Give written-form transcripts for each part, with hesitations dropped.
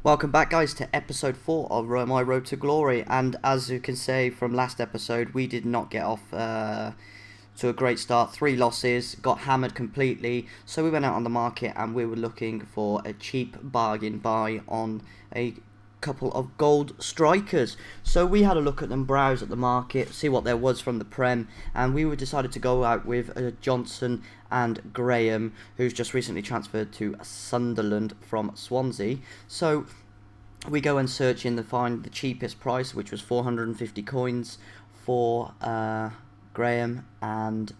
Welcome back, guys, to episode 4 of my Road to Glory. And as you can say from last episode, we did not get off to a great start. 3 losses, got hammered completely. So we went out on the market and we were looking for a cheap bargain buy on a couple of gold strikers. So we had a look at them, browse at the market, see what there was from the Prem, and we decided to go out with Johnson and Graham, who's just recently transferred to Sunderland from Swansea. So we go and search in to find the cheapest price, which was 450 coins for Graham and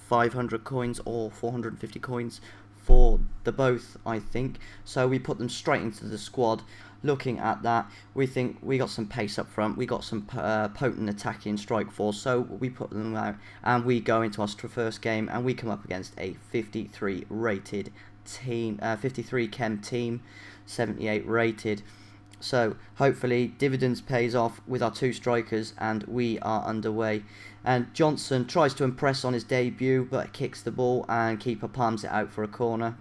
500 coins or 450 coins for the both, I think. So we put them straight into the squad. Looking at that, we think we got some pace up front, we got some potent attacking strike force, so we put them out and we go into our first game and we come up against a 53 rated team, 53 chem team, 78 rated. So hopefully dividends pays off with our 2 strikers and we are underway. And Johnson tries to impress on his debut but kicks the ball and keeper palms it out for a corner.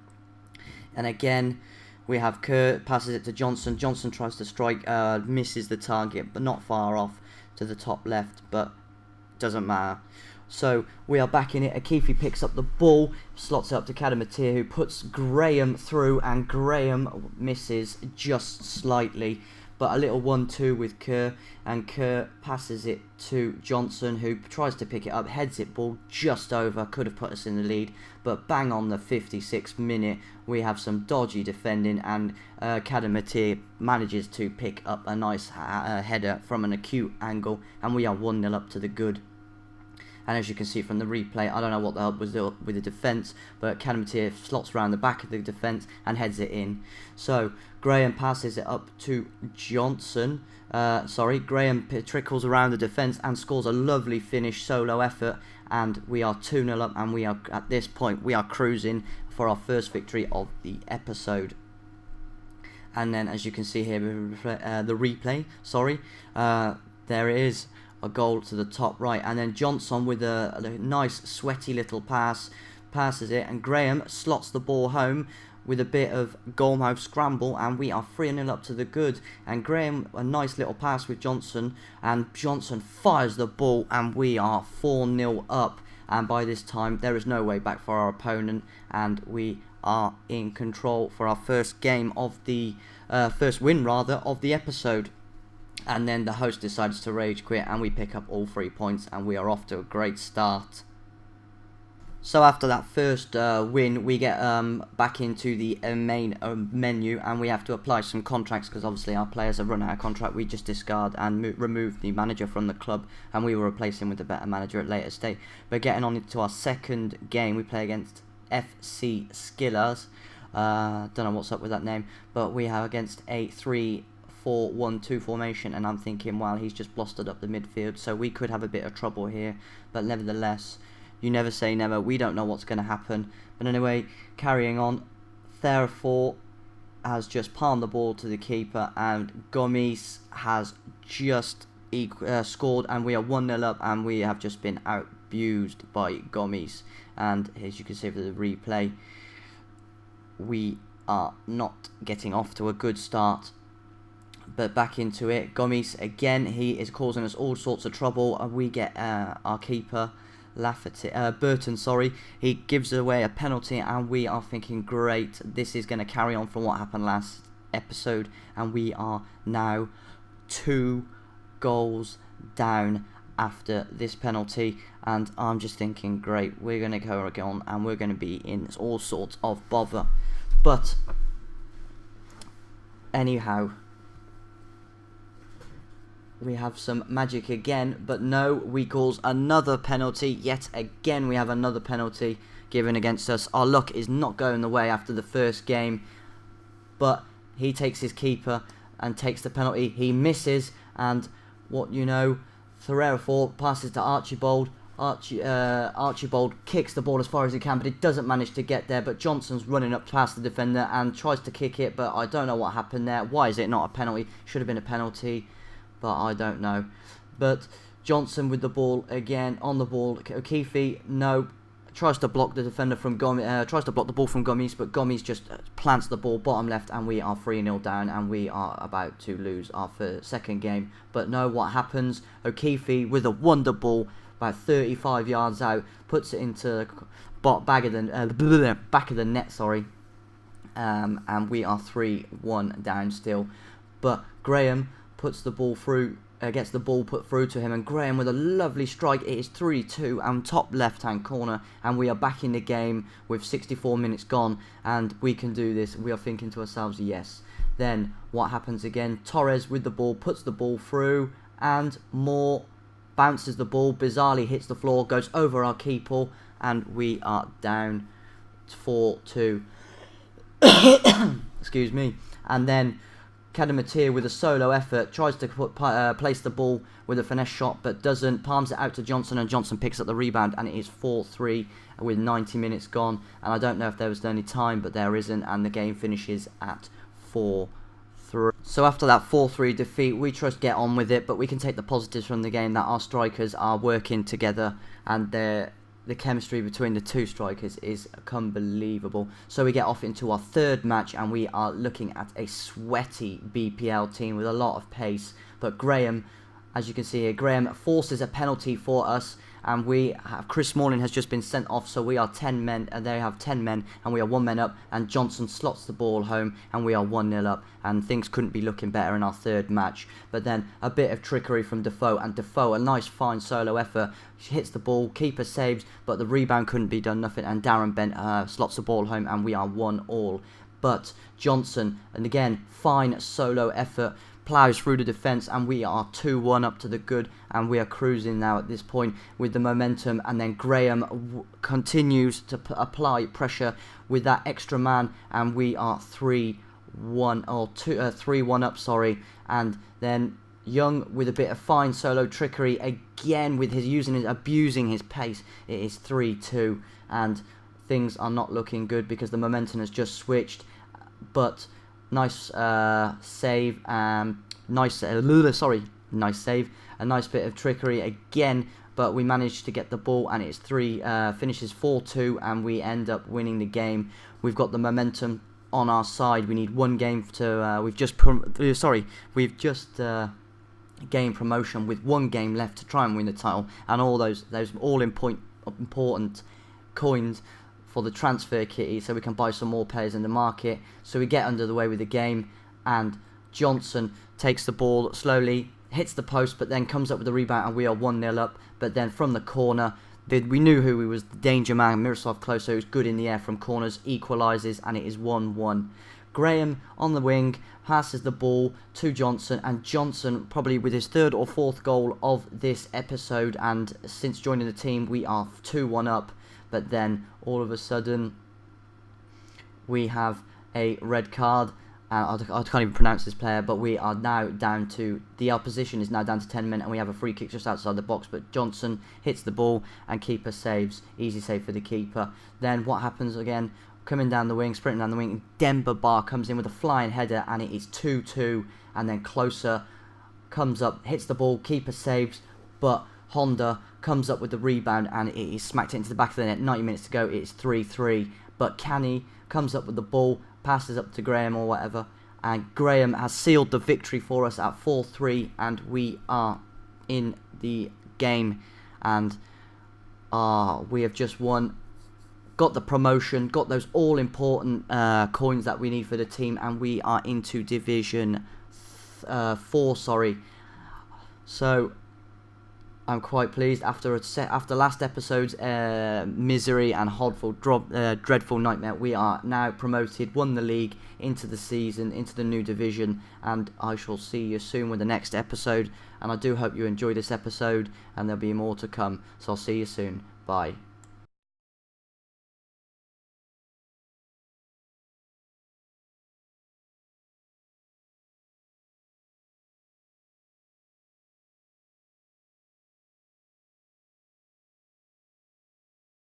And again we have Kerr, passes it to Johnson. Johnson tries to strike, misses the target, but not far off to the top left, but doesn't matter. So we are back in it. Akifi picks up the ball, slots it up to Kadamatir, who puts Graham through, and Graham misses just slightly. But a little 1-2 with Kerr, and Kerr passes it to Johnson, who tries to pick it up, heads it ball just over, could have put us in the lead, but bang on the 56th minute, we have some dodgy defending, and Kadamatir manages to pick up a nice header from an acute angle, and we are 1-0 up to the good. And as you can see from the replay, I don't know what the help was with the defence, but Kadamatir slots around the back of the defence and heads it in. So Graham passes it up to Johnson. Graham trickles around the defence and scores a lovely finish, solo effort. And we are 2-0 up, and we are at this point we are cruising for our first victory of the episode. And then, as you can see here, the replay. There it is. A goal to the top right, and then Johnson with a nice sweaty little passes it, and Graham slots the ball home with a bit of goalmouth scramble, and we are 3-0 up to the good. And Graham, a nice little pass with Johnson, and Johnson fires the ball, and we are 4-0 up. And by this time there is no way back for our opponent, and we are in control for our first game of the first win rather of the episode. And then the host decides to rage quit, and we pick up all 3 points, and we are off to a great start. So after that first win, we get back into the main menu, and we have to apply some contracts, because obviously our players have run out of contract. We just discard and remove the manager from the club, and we will replace him with a better manager at a later stage. But getting on into our second game, we play against FC Skillers. Don't know what's up with that name, but we have against a 3-4-1-2 formation, and I'm thinking, well, he's just blustered up the midfield, so we could have a bit of trouble here. But nevertheless, you never say never. We don't know what's going to happen. But anyway, carrying on, Therefore has just palmed the ball to the keeper, and Gomes has just scored, and we are 1-0 up, and we have just been abused by Gomes. And as you can see for the replay, we are not getting off to a good start. But back into it, Gomes again, he is causing us all sorts of trouble. We get our keeper, Burton, he gives away a penalty, and we are thinking, great, this is going to carry on from what happened last episode, and we are now 2 goals down after this penalty. And I'm just thinking, great, we're going to go on, and we're going to be in all sorts of bother. But anyhow, we have some magic again, but no, we cause another penalty. Yet again, we have another penalty given against us. Our luck is not going the way after the first game, but he takes his keeper and takes the penalty. He misses, and what you know, Therefore passes to Archibald. Archibald kicks the ball as far as he can, but it doesn't manage to get there. But Johnson's running up past the defender and tries to kick it, but I don't know what happened there. Why is it not a penalty? Should have been a penalty, but I don't know. But Johnson with the ball again, on the ball. Akifi, no, tries to block the defender from Gomes, tries to block the ball from Gomes, but Gomes just plants the ball bottom left, and we are 3-0 down, and we are about to lose our second game. But no, what happens? O'Keefe with a wonder ball, about 35 yards out, puts it into back of the net, sorry, and we are 3-1 down still. But Graham puts the ball through. Gets the ball put through to him, and Graham with a lovely strike. It is 3-2 and top left hand corner, and we are back in the game with 64 minutes gone, and we can do this. We are thinking to ourselves, yes. Then what happens again? Torres with the ball, puts the ball through, and Moore bounces the ball, bizarrely hits the floor, goes over our keeper, and we are down 4-2. Excuse me. And then Kadamatir with a solo effort tries to place the ball with a finesse shot, but doesn't. Palms it out to Johnson, and Johnson picks up the rebound, and it is 4-3 with 90 minutes gone. And I don't know if there was any time, but there isn't, and the game finishes at 4-3. So after that 4-3 defeat, we just get on with it, but we can take the positives from the game, that our strikers are working together, and the chemistry between the two strikers is unbelievable. So we get off into our third match, and we are looking at a sweaty BPL team with a lot of pace. But Graham, as you can see here, Graham forces a penalty for us, and we have Chris Smalling has just been sent off, so we are 10 men, and they have 10 men, and we are 1 man up, and Johnson slots the ball home, and we are 1-0 up, and things couldn't be looking better in our third match. But then a bit of trickery from Defoe, and Defoe, a nice fine solo effort, hits the ball, keeper saves, but the rebound couldn't be done nothing, and Darren Bent slots the ball home, and we are 1-1. But Johnson, and again, fine solo effort, plows through the defence, and we are 2-1 up to the good, and we are cruising now at this point with the momentum. And then Graham continues to apply pressure with that extra man, and we are 3-1 up, sorry. And then Young with a bit of fine solo trickery again with his abusing his pace. It is 3-2, and things are not looking good because the momentum has just switched. But nice save, nice save, a nice bit of trickery again, but we managed to get the ball, and it's finishes 4-2, and we end up winning the game. We've got the momentum on our side. We need one game to we've just gained promotion with 1 game left to try and win the title, and all those all important coins for the transfer kitty, so we can buy some more players in the market. So we get under the way with the game, and Johnson takes the ball slowly, hits the post, but then comes up with the rebound, and we are 1-0 up. But then from the corner, we knew who he was, the danger man, Miroslav Klose, who's good in the air from corners, equalises, and it is 1-1. Graham on the wing passes the ball to Johnson, and Johnson probably with his 3rd or 4th goal of this episode, and since joining the team we are 2-1 up. But then all of a sudden we have a red card. I can't even pronounce this player, but we are now down to, the opposition is now down to 10 men, and we have a free kick just outside the box, but Johnson hits the ball and keeper saves. Easy save for the keeper. Then what happens again? Coming down the wing, sprinting down the wing, Demba Ba comes in with a flying header, and it is 2-2, and then Closer comes up, hits the ball, keeper saves, but Honda comes up with the rebound, and it is smacked into the back of the net. 90 minutes to go, it's 3-3, but Canny comes up with the ball, passes up to Graham or whatever, and Graham has sealed the victory for us at 4-3, and we are in the game, and we have just won, got the promotion, got those all-important coins that we need for the team, and we are into Division 4, sorry. So I'm quite pleased after last episode's misery and dreadful nightmare. We are now promoted, won the league, into the season, into the new division, and I shall see you soon with the next episode. And I do hope you enjoyed this episode, and there'll be more to come. So I'll see you soon. Bye.